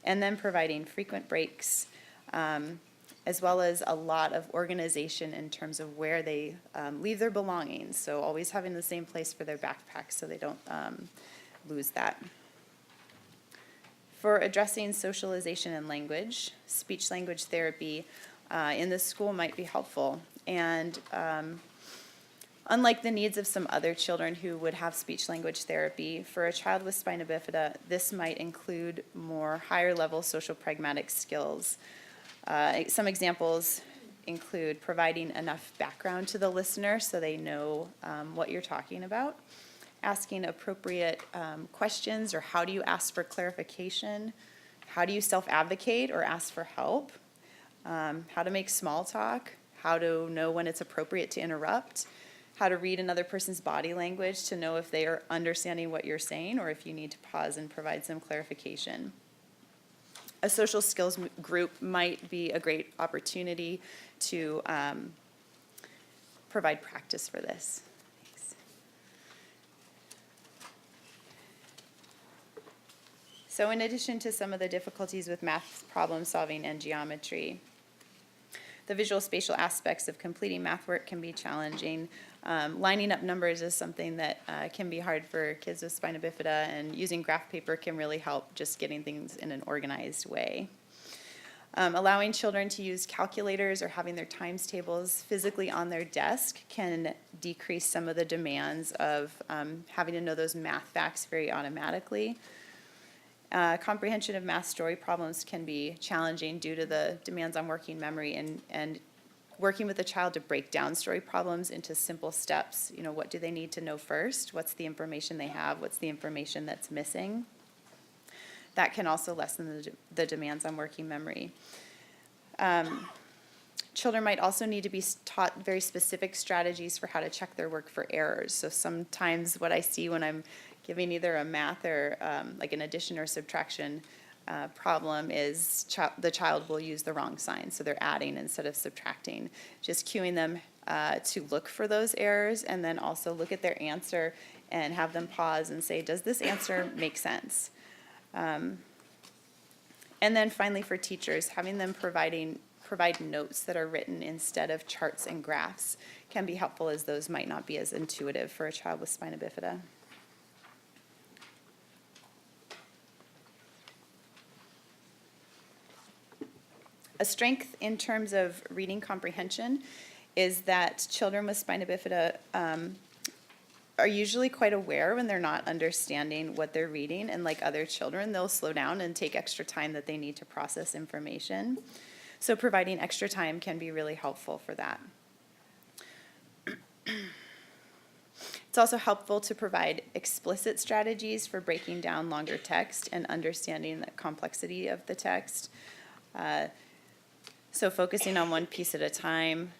And then providing frequent breaks, as well as a lot of organization in terms of where they leave their belongings. So always having the same place for their backpacks so they don't lose that. For addressing socialization and language, speech-language therapy in the school might be helpful. And unlike the needs of some other children who would have speech-language therapy, for a child with spina bifida, this might include more higher-level social pragmatic skills. Some examples include providing enough background to the listener so they know what you're talking about, asking appropriate questions, or how do you ask for clarification, how do you self-advocate or ask for help, how to make small talk, how to know when it's appropriate to interrupt, how to read another person's body language to know if they are understanding what you're saying or if you need to pause and provide some clarification. A social skills group might be a great opportunity to provide practice for this. Thanks. So in addition to some of the difficulties with math problem solving and geometry, the visual spatial aspects of completing math work can be challenging. Lining up numbers is something that can be hard for kids with spina bifida, and using graph paper can really help just getting things in an organized way. Allowing children to use calculators or having their times tables physically on their desk can decrease some of the demands of having to know those math facts very automatically. Comprehension of math story problems can be challenging due to the demands on working memory, and working with the child to break down story problems into simple steps. You know, what do they need to know first? What's the information they have? What's the information that's missing? That can also lessen the demands on working memory. Children might also need to be taught very specific strategies for how to check their work for errors. So sometimes what I see when I'm giving either a math or like an addition or subtraction problem is the child will use the wrong sign. So they're adding instead of subtracting. Just cueing them to look for those errors, and then also look at their answer and have them pause and say, does this answer make sense? And then finally for teachers, having them provide notes that are written instead of charts and graphs can be helpful, as those might not be as intuitive for a child with spina bifida. A strength in terms of reading comprehension is that children with spina bifida are usually quite aware when they're not understanding what they're reading, and like other children, they'll slow down and take extra time that they need to process information. So providing extra time can be really helpful for that. It's also helpful to provide explicit strategies for breaking down longer text and understanding the complexity of the text. So focusing on one piece at a time.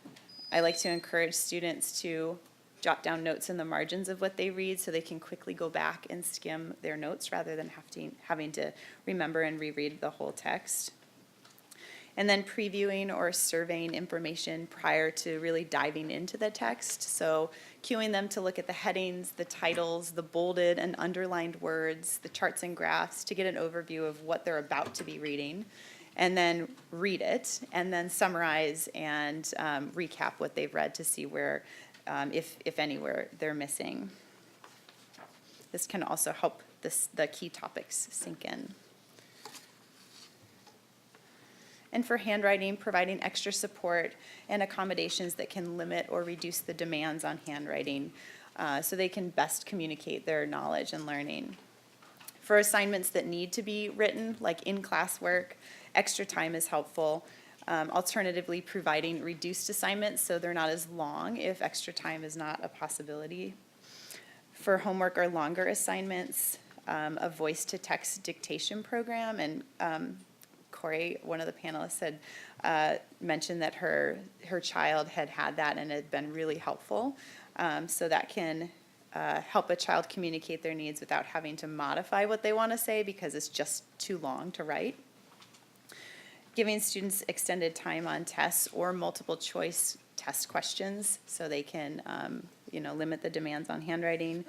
I like to encourage students to jot down notes in the margins of what they read so they can quickly go back and skim their notes rather than having to remember and reread the whole text. And then previewing or surveying information prior to really diving into the text. So cueing them to look at the headings, the titles, the bolded and underlined words, the charts and graphs to get an overview of what they're about to be reading. And then read it, and then summarize and recap what they've read to see where, if anywhere, they're missing. This can also help the key topics sink in. And for handwriting, providing extra support and accommodations that can limit or reduce the demands on handwriting so they can best communicate their knowledge and learning. For assignments that need to be written, like in-class work, extra time is helpful. Alternatively, providing reduced assignments so they're not as long if extra time is not a possibility. For homework or longer assignments, a voice-to-text dictation program, and Corey, one of the panelists, had mentioned that her child had that and it had been really helpful. So that can help a child communicate their needs without having to modify what they want to say because it's just too long to write. Giving students extended time on tests or multiple choice test questions so they can limit the demands on handwriting.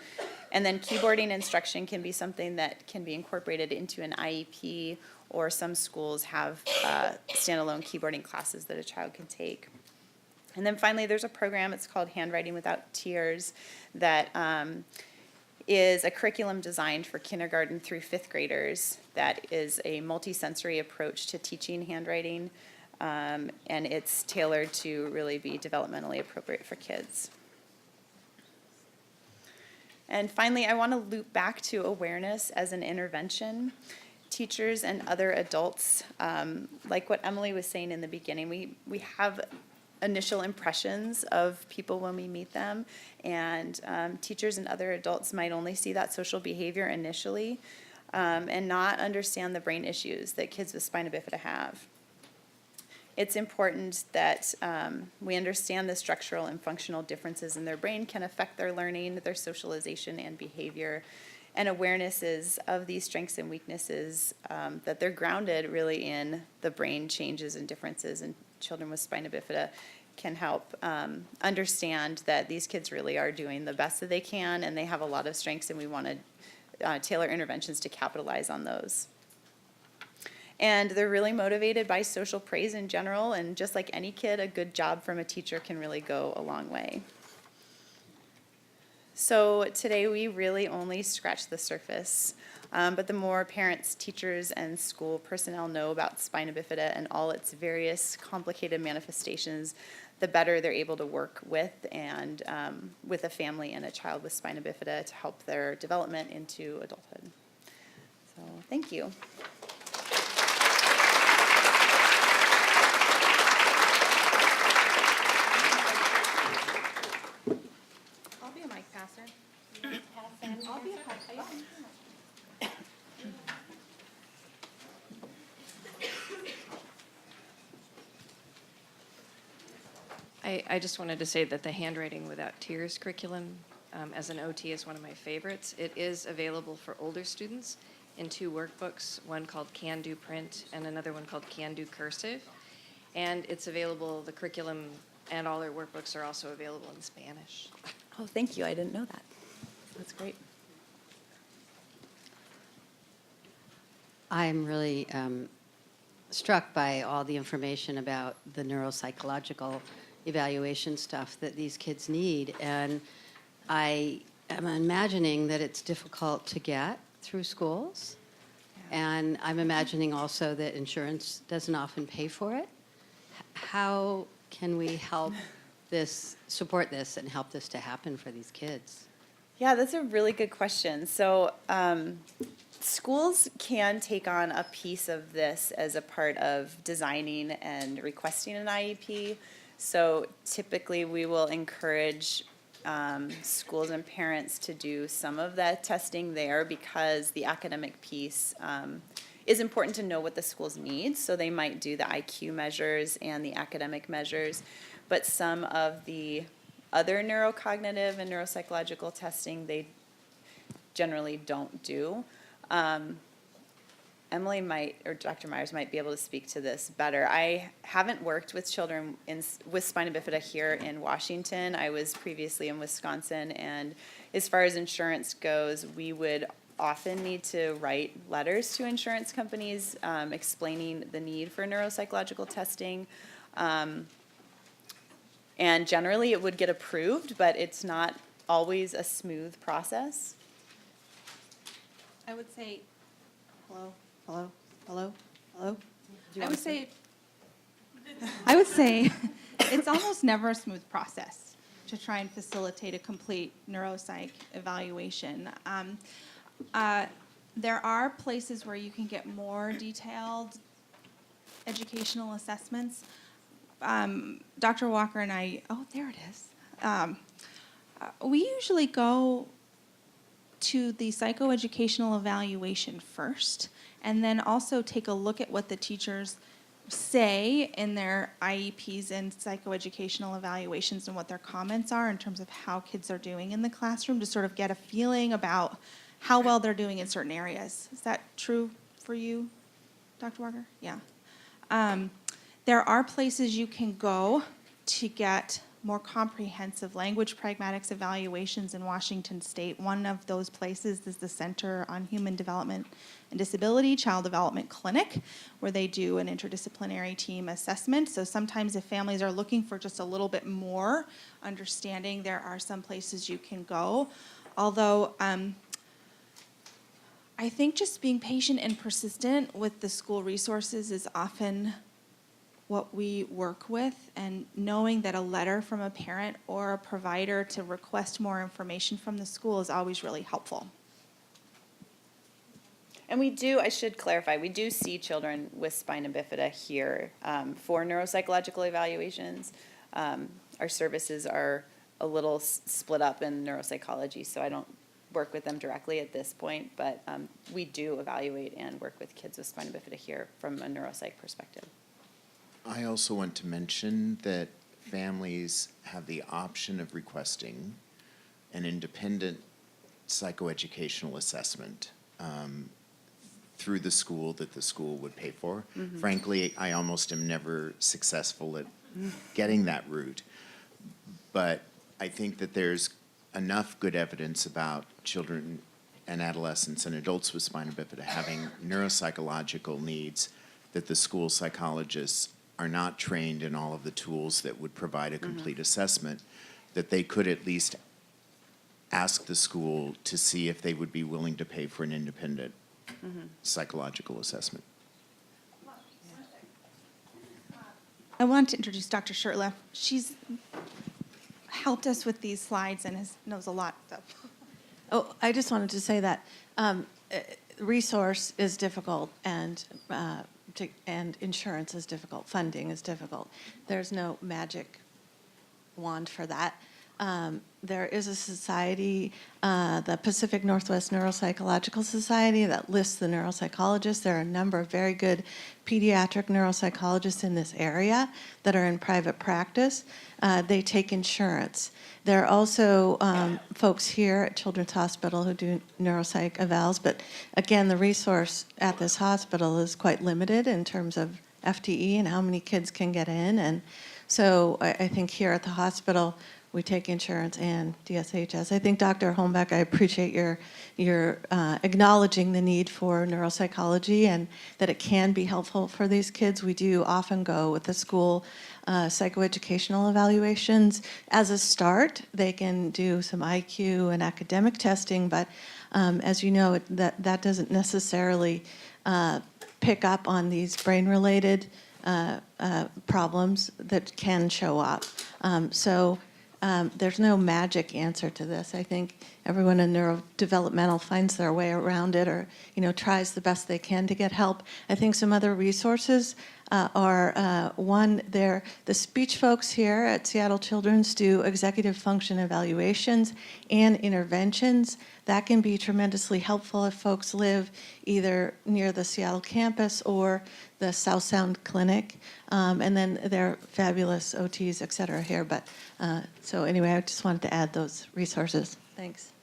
And then keyboarding instruction can be something that can be incorporated into an IEP, or some schools have standalone keyboarding classes that a child can take. And then finally, there's a program, it's called Handwriting Without Tears, that is a curriculum designed for kindergarten through fifth graders that is a multisensory approach to teaching handwriting, and it's tailored to really be developmentally appropriate for kids. And finally, I want to loop back to awareness as an intervention. Teachers and other adults, like what Emily was saying in the beginning, we have initial impressions of people when we meet them, and teachers and other adults might only see that social behavior initially and not understand the brain issues that kids with spina bifida have. It's important that we understand the structural and functional differences in their brain can affect their learning, their socialization, and behavior. And awarenesses of these strengths and weaknesses, that they're grounded really in the brain changes and differences in children with spina bifida, can help understand that these kids really are doing the best that they can, and they have a lot of strengths, and we want to tailor interventions to capitalize on those. And they're really motivated by social praise in general, and just like any kid, a good job from a teacher can really go a long way. So today we really only scratched the surface, but the more parents, teachers, and school personnel know about spina bifida and all its various complicated manifestations, the better they're able to work with and with a family and a child with spina bifida to help their development into adulthood. So thank you. I'll be a mic passer. I'll be a mic passer. I just wanted to say that the Handwriting Without Tears curriculum as an OT is one of my favorites. It is available for older students in 2 workbooks, one called Can Do Print and another one called Can Do Cursive. And it's available, the curriculum and all our workbooks are also available in Spanish. Oh, thank you. I didn't know that. That's great. I'm really struck by all the information about the neuropsychological evaluation stuff that these kids need. And I am imagining that it's difficult to get through schools. And I'm imagining also that insurance doesn't often pay for it. How can we help this, support this, and help this to happen for these kids? Yeah, that's a really good question. So schools can take on a piece of this as a part of designing and requesting an IEP. So typically we will encourage schools and parents to do some of that testing there because the academic piece is important to know what the schools need. So they might do the IQ measures and the academic measures, but some of the other neurocognitive and neuropsychological testing they generally don't do. Emily might, or Dr. Myers might be able to speak to this better. I haven't worked with children with spina bifida here in Washington. I was previously in Wisconsin, and as far as insurance goes, we would often need to write letters to insurance companies explaining the need for neuropsychological testing. And generally it would get approved, but it's not always a smooth process. I would say, Hello, hello, hello, hello. I would say it's almost never a smooth process to try and facilitate a complete neuropsych evaluation. There are places where you can get more detailed educational assessments. Dr. Walker and I, oh, there it is. We usually go to the psychoeducational evaluation first, and then also take a look at what the teachers say in their IEPs and psychoeducational evaluations and what their comments are in terms of how kids are doing in the classroom, to sort of get a feeling about how well they're doing in certain areas. Is that true for you, Dr. Walker? Yeah. There are places you can go to get more comprehensive language pragmatics evaluations in Washington State. One of those places is the Center on Human Development and Disability Child Development Clinic, where they do an interdisciplinary team assessment. So sometimes if families are looking for just a little bit more understanding, there are some places you can go. Although I think just being patient and persistent with the school resources is often what we work with, and knowing that a letter from a parent or a provider to request more information from the school is always really helpful. And we do, I should clarify, we do see children with spina bifida here for neuropsychological evaluations. Our services are a little split up in neuropsychology, so I don't work with them directly at this point, but we do evaluate and work with kids with spina bifida here from a neuropsych perspective. I also want to mention that families have the option of requesting an independent psychoeducational assessment through the school that the school would pay for. Mm-hmm. Frankly, I almost am never successful at getting that route. But I think that there's enough good evidence about children and adolescents and adults with spina bifida having neuropsychological needs that the school psychologists are not trained in all of the tools that would provide a complete assessment, that they could at least ask the school to see if they would be willing to pay for an independent psychological assessment. I want to introduce Dr. Shurtleff. She's helped us with these slides and knows a lot. So. Oh, I just wanted to say that resource is difficult, and insurance is difficult, funding is difficult. There's no magic wand for that. There is a society, the Pacific Northwest Neuropsychological Society, that lists the neuropsychologists. There are a number of very good pediatric neuropsychologists in this area that are in private practice. They take insurance. There are also folks here at Children's Hospital who do neuropsych evals, but again, the resource at this hospital is quite limited in terms of FTE and how many kids can get in. And so I think here at the hospital, we take insurance and DSHS. I think, Dr. Holmbeck, I appreciate your acknowledging the need for neuropsychology and that it can be helpful for these kids. We do often go with the school psychoeducational evaluations. As a start, they can do some IQ and academic testing, but as you know, that doesn't necessarily pick up on these brain-related problems that can show up. There's no magic answer to this. I think everyone in neurodevelopmental finds their way around it, or tries the best they can to get help. I think some other resources are one. The speech folks here at Seattle Children's do executive function evaluations and interventions. That can be tremendously helpful if folks live either near the Seattle campus or the South Sound Clinic. And then there are fabulous OTs, et cetera, here. But so anyway, I just wanted to add those resources. Thanks.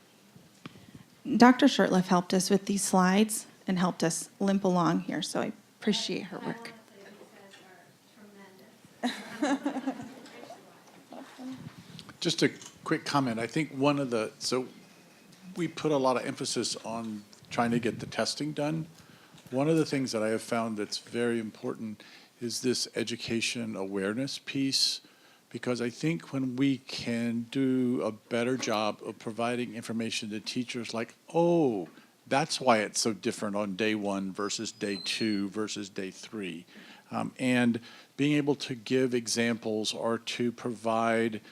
Dr. Shurtleff helped us with these slides and helped us limp along here, so I appreciate her work. Just a quick comment. I think so we put a lot of emphasis on trying to get the testing done. One of the things that I have found that's very important is this education awareness piece, because I think when we can do a better job of providing information to teachers like, oh, that's why it's so different on day 1 versus day 2 versus day 3. And being able to give examples or to provide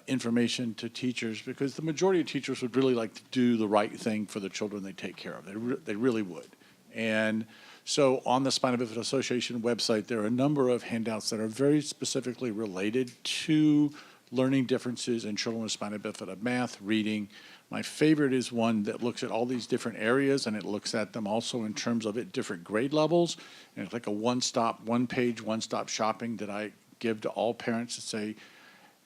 information to teachers, because the majority of teachers would really like to do the right thing for the children they take care of. They really would. And so on the Spina Bifida Association website, there are a number of handouts that are very specifically related to learning differences in children with spina bifida: math, reading. My favorite is one that looks at all these different areas, and it looks at them also in terms of at different grade levels. And it's like a one-page, one-stop shopping that I give to all parents to say,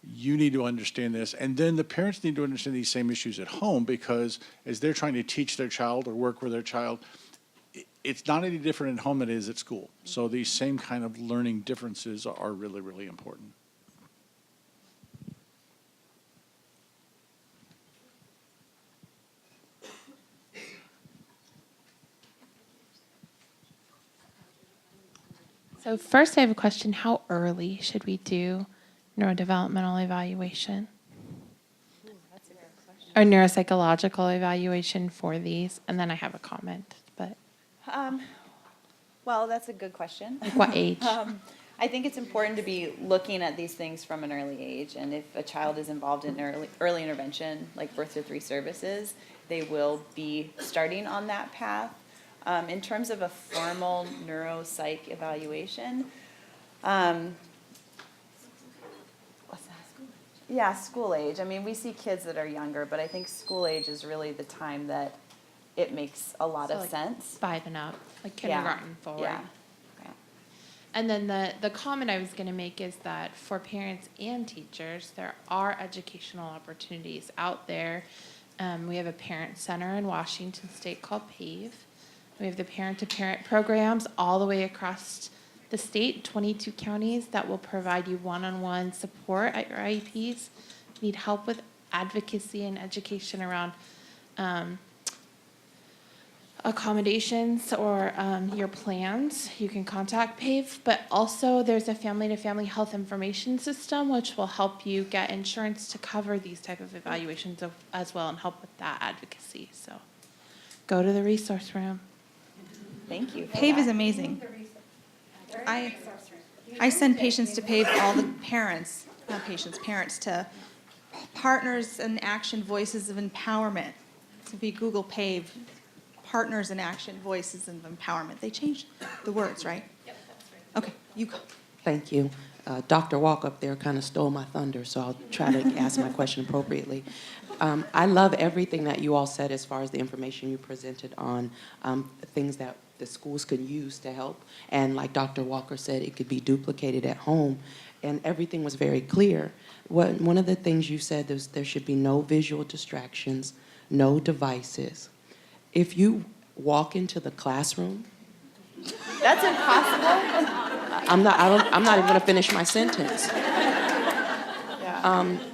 you need to understand this. And then the parents need to understand these same issues at home, because as they're trying to teach their child or work with their child, it's not any different at home than it is at school. So these same kind of learning differences are really, really important. So first I have a question. How early should we do neurodevelopmental evaluation? Or neuropsychological evaluation for these? And then I have a comment, but Well, that's a good question. like what age? I think it's important to be looking at these things from an early age, and if a child is involved in early intervention, like birth to 3 services, they will be starting on that path. In terms of a formal neuropsych evaluation, what's that? Yeah, school age. I mean, we see kids that are younger, but I think school age is really the time that it makes a lot So of like sense. 5 and up, like Yeah, kindergarten forward. Yeah. Yeah. And then the comment I was going to make is that for parents and teachers, there are educational opportunities out there. We have a parent center in Washington State called PAVE. We have the parent-to-parent programs all the way across the state, 22 counties, that will provide you one-on-one support at your IEPs. Need help with advocacy and education around accommodations or your plans, you can contact PAVE. But also there's a family-to-family health information system which will help you get insurance to cover these type of evaluations as well and help with that advocacy. So go to the resource room. Thank you. for PAVE is that. amazing. I send patients to PAVE, all the parents, not patients, parents, to Partners in Action Voices of Empowerment. So if you Google PAVE, Partners in Action Voices of Empowerment, they changed the words, right? Yep, that's right. Okay, you go. Thank you. Dr. Walk up there kind of stole my thunder, so I'll try to ask my question appropriately. I love everything that you all said as far as the information you presented on things that the schools could use to help. And like Dr. Walker said, it could be duplicated at home. And everything was very clear. One of the things you said, there should be no visual distractions, no devices. If you walk into the classroom, That's impossible. I'm not even going to finish my sentence.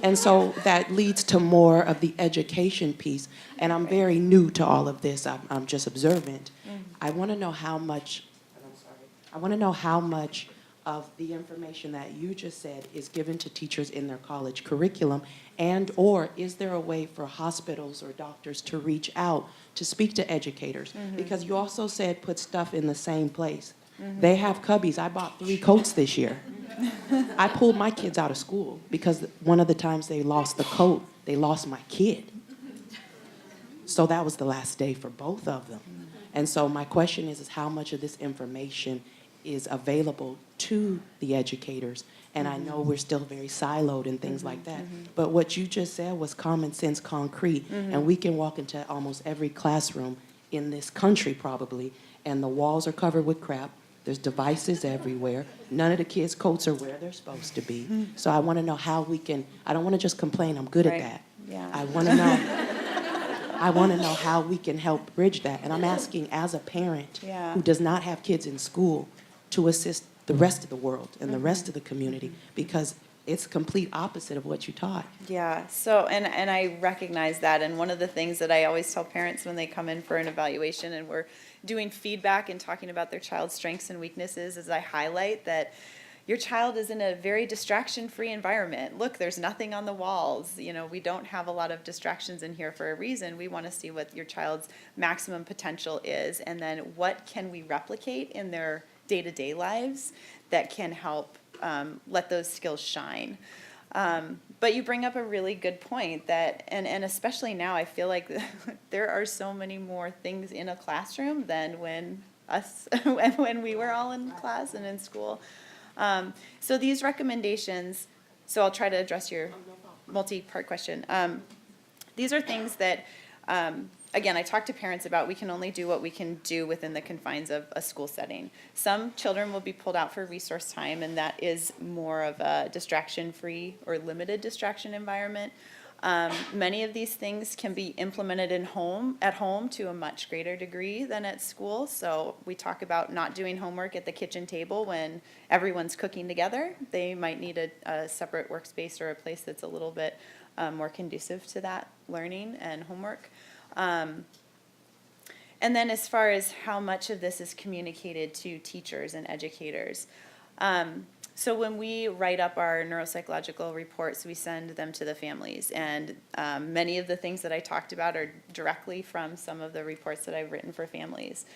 And so that leads to more of the education piece. And I'm very new to all of this. I'm just observant. I want to know how much. I want to know how much of the information that you just said is given to teachers in their college curriculum, and or is there a way for hospitals or doctors to reach out to speak to educators? Because you also said put stuff in the same place. They have cubbies. I bought 3 coats this year. I pulled my kids out of school because one of the times they lost the coat, they lost my kid. So that was the last day for both of them. And so my question is how much of this information is available to the educators? And I know we're still very siloed and things like that. But what you just said was common sense concrete. And we can walk into almost every classroom in this country probably, and the walls are covered with crap. There's devices everywhere. None of the kids' coats are where they're supposed to be. So I want to know how we can, I don't want to just complain, I'm good Right. at that. Yeah. I want to know how we can help bridge that. And I'm asking as a parent Yeah. who does not have kids in school to assist the rest of the world and the rest of the community, because it's complete opposite of what you taught. Yeah, so, and I recognize that, and one of the things that I always tell parents when they come in for an evaluation and we're doing feedback and talking about their child's strengths and weaknesses is I highlight that your child is in a very distraction-free environment. Look, there's nothing on the walls. You know, we don't have a lot of distractions in here for a reason. We want to see what your child's maximum potential is, and then what can we replicate in their day-to-day lives that can help let those skills shine. But you bring up a really good point that, and especially now, I feel like there are so many more things in a classroom than when we were all in class and in school. So these recommendations, so I'll try to address your multi-part question. These are things that, again, I talk to parents about. We can only do what we can do within the confines of a school setting. Some children will be pulled out for resource time, and that is more of a distraction-free or limited distraction environment. Many of these things can be implemented at home to a much greater degree than at school. So we talk about not doing homework at the kitchen table when everyone's cooking together. They might need a separate workspace or a place that's a little bit more conducive to that learning and homework. And then as far as how much of this is communicated to teachers and educators. So when we write up our neuropsychological reports, we send them to the families. And many of the things that I talked about are directly from some of the reports that I've written for families.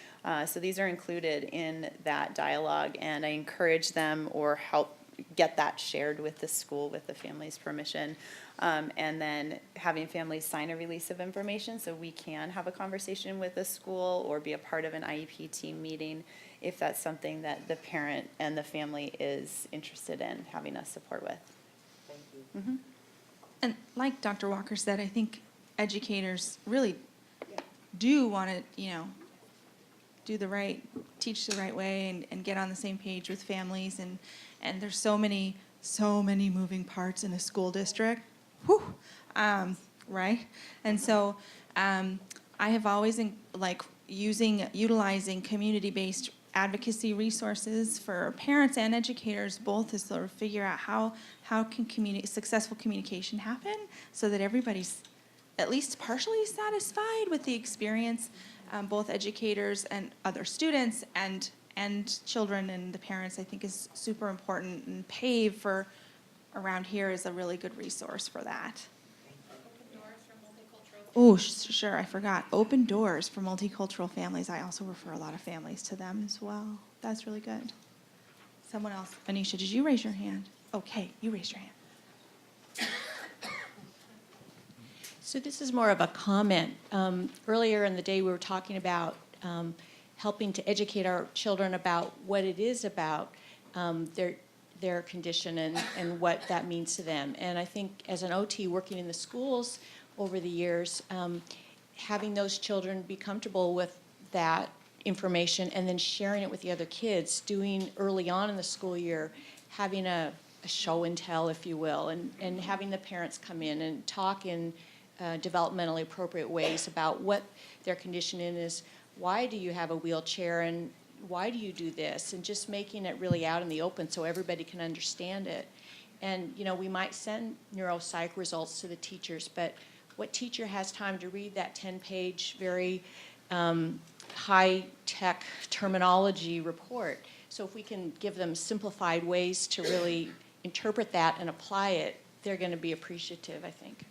So these are included in that dialogue, and I encourage them or help get that shared with the school with the family's permission. And then having families sign a release of information so we can have a conversation with the school or be a part of an IEP team meeting if that's something that the parent and the family is interested in having us support with. Thank you. Mm-hmm. And like Dr. Walker said, I think educators really do want to, teach the right way and get on the same page with families. And there's so many moving parts in a school district. Whew, right? And so I have always utilizing community-based advocacy resources for parents and educators both to sort of figure out how can successful communication happen so that everybody's at least partially satisfied with the experience, both educators and other students and children and the parents, I think is super important. And PAVE for around here is a really good resource for that. Oh, sure, I forgot. Open Doors for Multicultural Families. I also refer a lot of families to them as well. That's really good. Someone else. Anisha, did you raise your hand? Okay, you raised your hand. So this is more of a comment. Earlier in the day, we were talking about helping to educate our children about what it is about their condition and what that means to them. And I think as an OT working in the schools over the years, having those children be comfortable with that information and then sharing it with the other kids, doing early on in the school year, having a show and tell, if you will, and having the parents come in and talk in developmentally appropriate ways about what their condition is, why do you have a wheelchair, and why do you do this, and just making it really out in the open so everybody can understand it. And, we might send neuropsych results to the teachers, but what teacher has time to read that 10-page, very high-tech terminology report? So if we can give them simplified ways to really interpret that and apply it, they're going to be appreciative, I think.